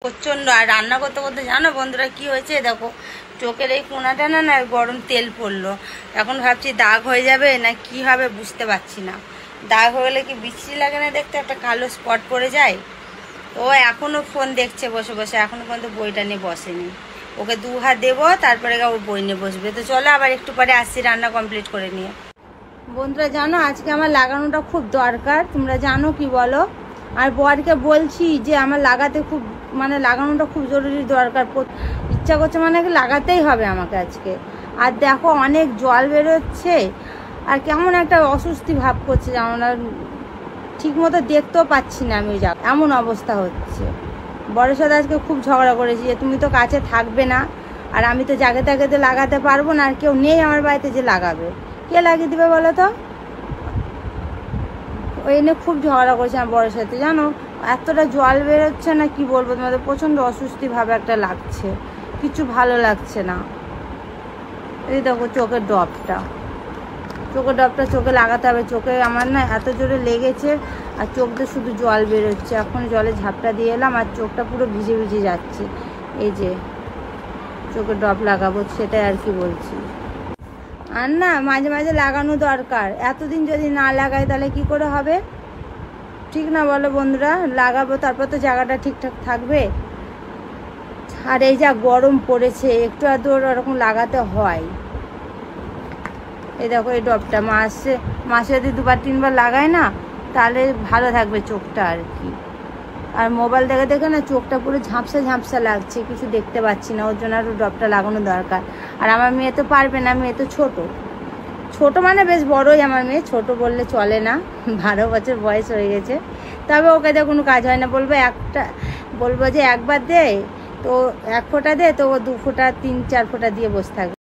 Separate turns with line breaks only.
প্রচন্ড। আর রান্না করতে করতে জানো বন্ধুরা কি হয়েছে, দেখো চোখের এই কোনাটা না গরম তেল পড়লো। এখন ভাবছি দাগ হয়ে যাবে না কি হবে বুঝতে পারছি না। দাগ হয়ে গেলে কি বিশ্রী লাগে না দেখতে, একটা কালো স্পট পড়ে যায়। ও এখনও ফোন দেখছে বসে বসে, এখনও পর্যন্ত বইটা নিয়ে বসেনি। ওকে 2 হাত দেবো তারপরে ও বই নিয়ে বসবে। তো চলো আবার একটু পরে আসছি রান্না কমপ্লিট করে নিয়ে। বন্ধুরা জানো আজকে আমার লাগানোটা খুব দরকার, তোমরা জানো কি বলো। আর বরকে বলছি যে আমার লাগাতে খুব লাগানোটা খুব জরুরি দরকার, ইচ্ছা করছে লাগাতেই হবে আমাকে আজকে। আর দেখো অনেক জল বেরোচ্ছে আর কেমন একটা অস্বস্তি ভাব করছে, যেমন আর ঠিক মতো দেখতেও পাচ্ছি না আমি, এমন অবস্থা হচ্ছে। বরের সাথে আজকে খুব ঝগড়া করেছি যে তুমি তো কাছে থাকবে না, আর আমি তো জাগে তাকে তো লাগাতে পারবো না, আর কেউ নেই আমার বাড়িতে যে লাগাবে, কে লাগিয়ে দিবে বলো তো। ওই নিয়ে খুব ঝগড়া করেছি আমার বরের সাথে। জানো এতটা জল বেরোচ্ছে না কি বলবো তোমাদের, প্রচণ্ড অস্বস্তিভাবে একটা লাগছে, কিছু ভালো লাগছে না। এই দেখো চোখের ডবটা চোখে লাগাতে হবে। চোখে আমার না এত জোরে লেগেছে আর চোখ দিয়ে শুধু জল বেরোচ্ছে। এখন জলে ঝাপটা দিয়ে এলাম আর চোখটা পুরো ভিজে ভিজে যাচ্ছে। এই যে চোখে ডব লাগাবো সেটাই আর কি বলছি। আর না মাঝে মাঝে লাগানো দরকার, এতদিন যদি না লাগাই তাহলে কি করে হবে, ঠিক না বলো বন্ধুরা। লাগাবো তারপর তো জায়গাটা ঠিকঠাক থাকবে। আর এই যা গরম পড়েছে একটু আধটু ওরকম লাগাতে হয়। এই দেখো এই ডবটা মাসে যদি 2-3 বার লাগায় না তাহলে ভালো থাকবে চোখটা আর কি। আর মোবাইল দেখে দেখে না চোখটা পুরো ঝাপসা ঝাপসা লাগছে, কিছু দেখতে পাচ্ছি না, ওর জন্য আরও ডবটা লাগানো দরকার। আর আমার মেয়ে তো পারবে না, মেয়ে তো ছোট মানে বেশ বড়ই আমার মেয়ে, ছোট বললে চলে না, 12 বছর বয়স হয়ে গেছে। তবে ওকে দিয়ে কোনো কাজ হয় না, বলবো যে একবার দে তো 1 ফোঁটা দে তো ও 2 ফোঁটা 3-4 ফোঁটা দিয়ে বসে থাকবে।